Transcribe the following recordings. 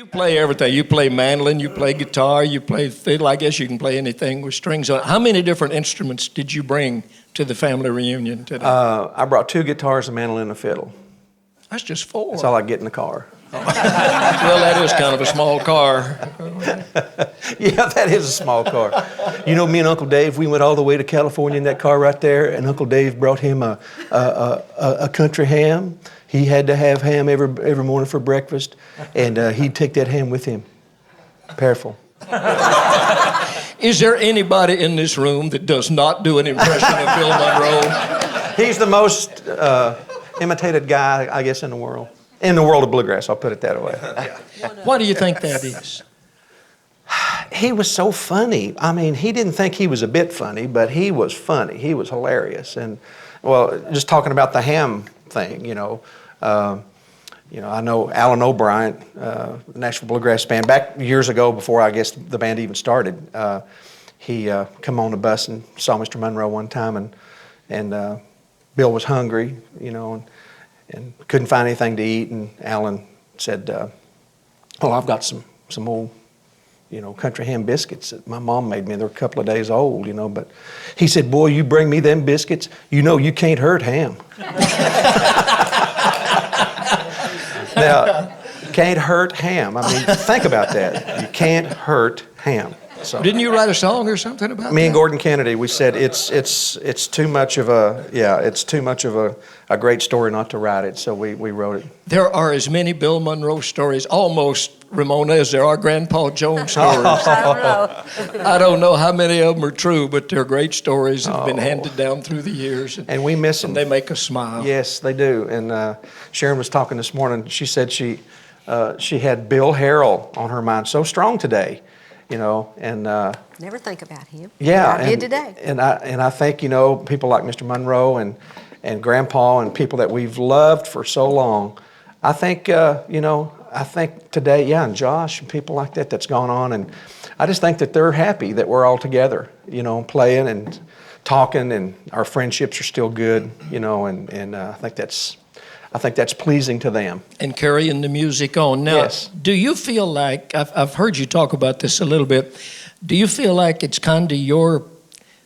You play everything. You play mandolin, you play guitar, you play fiddle. I guess you can play anything with strings on it. How many different instruments did you bring to the family reunion today? I brought 2 guitars, a mandolin, and a fiddle. That's just 4. That's all I get in the car. Well, that is kind of a small car. Yeah, that is a small car. You know, me and Uncle Dave, we went all the way to California in that car right there, and Uncle Dave brought him a country ham. He had to have ham every morning for breakfast, and he'd take that ham with him. Careful. Is there anybody in this room that does not do an impression of Bill Monroe? He's the most imitated guy, I guess, in the world. In the world of bluegrass, I'll put it that way. Why do you think that is? He was so funny. I mean, he didn't think he was a bit funny, but he was funny. He was hilarious. And, well, just talking about the ham thing, I know Alan O'Brien, Nashville Bluegrass Band, back years ago before I guess the band even started, he come on the bus and saw Mr. Monroe one time, and Bill was hungry, and couldn't find anything to eat, and Alan said, "Oh, I've got some old, country ham biscuits that my mom made me. They're a couple of days old, but he said, 'Boy, you bring me them biscuits, you can't hurt ham.'" Now, can't hurt ham. I mean, think about that. You can't hurt ham. So, Didn't you write a song or something about that? me and Gordon Kennedy, we said it's too much of a great story not to write it, so we wrote it. There are as many Bill Monroe stories, almost, Ramona, as there are Grandpa Jones stories. I don't know how many of them are true, but they're great stories that have been handed down through the years. And we miss them. And they make us smile. Yes, they do. And Sharon was talking this morning. She said she had Bill Harrell on her mind so strong today. And never think about him. Yeah, I did today. And I think people like Mr. Monroe and Grandpa and people that we've loved for so long. I think I think today, and Josh and people like that's gone on, and I just think that they're happy that we're all together, playing and talking, and our friendships are still good, and I think that's pleasing to them. And carrying the music on. Now, yes. Do you feel like, I've heard you talk about this a little bit, do you feel like it's kind of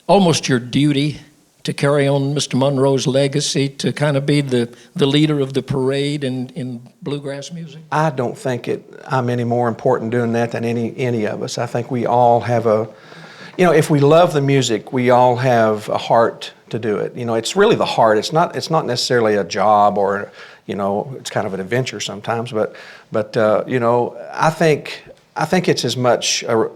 almost your duty to carry on Mr. Monroe's legacy, to kind of be the leader of the parade in bluegrass music? I don't think I'm any more important doing that than any of us. I think we all have if we love the music, we all have a heart to do it. It's really the heart. It's not necessarily a job or, it's kind of an adventure sometimes. But I think it's as much, you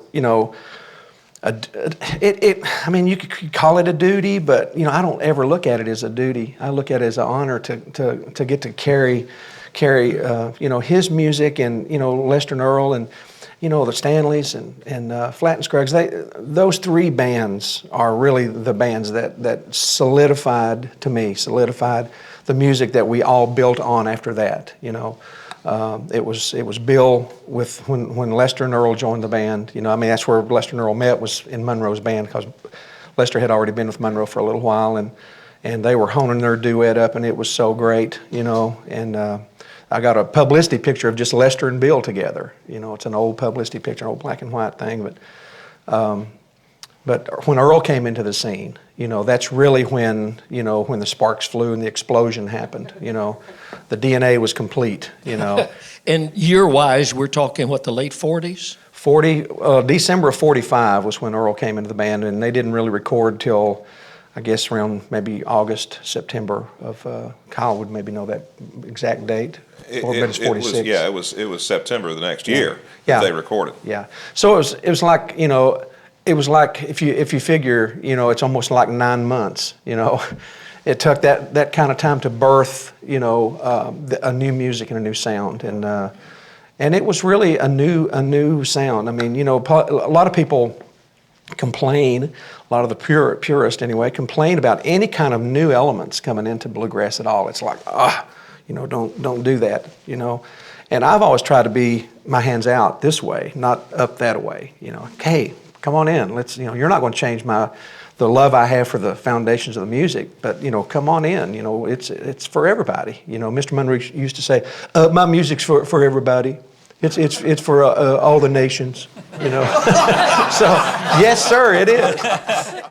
could call it a duty, but I don't ever look at it as a duty. I look at it as an honor to get to carry his music, and Lester and Earl and the Stanleys and Flatt and Skaggs. Those 3 bands are really the bands that solidified the music that we all built on after that. It was Bill when Lester and Earl joined the band. That's where Lester and Earl met, was in Monroe's band, because Lester had already been with Monroe for a little while, and they were honing their duet up, and it was so great, and I got a publicity picture of just Lester and Bill together. It's an old publicity picture, an old black and white thing, but when Earl came into the scene, that's really when the sparks flew and the explosion happened. The DNA was complete. And year-wise, we're talking the late 40s? December of 45 was when Earl came into the band, and they didn't really record till, I guess, around maybe August, September of. Kyle would maybe know that exact date. It was September of the next year that they recorded. Yeah, so it was like it was like if you figure it's almost like 9 months. It took that kind of time to birth a new music and a new sound, and it was really a new sound. I mean, a lot of people complain, a lot of the purists anyway, complain about any kind of new elements coming into bluegrass at all. It's like, don't do that, And I've always tried to be my hands out this way, not up that way. Hey, come on in. Let's. You're not going to change the love I have for the foundations of the music, but come on in. It's for everybody. Mr. Monroe used to say, "My music's for everybody." It's for all the nations, you know. So, yes, sir, it is.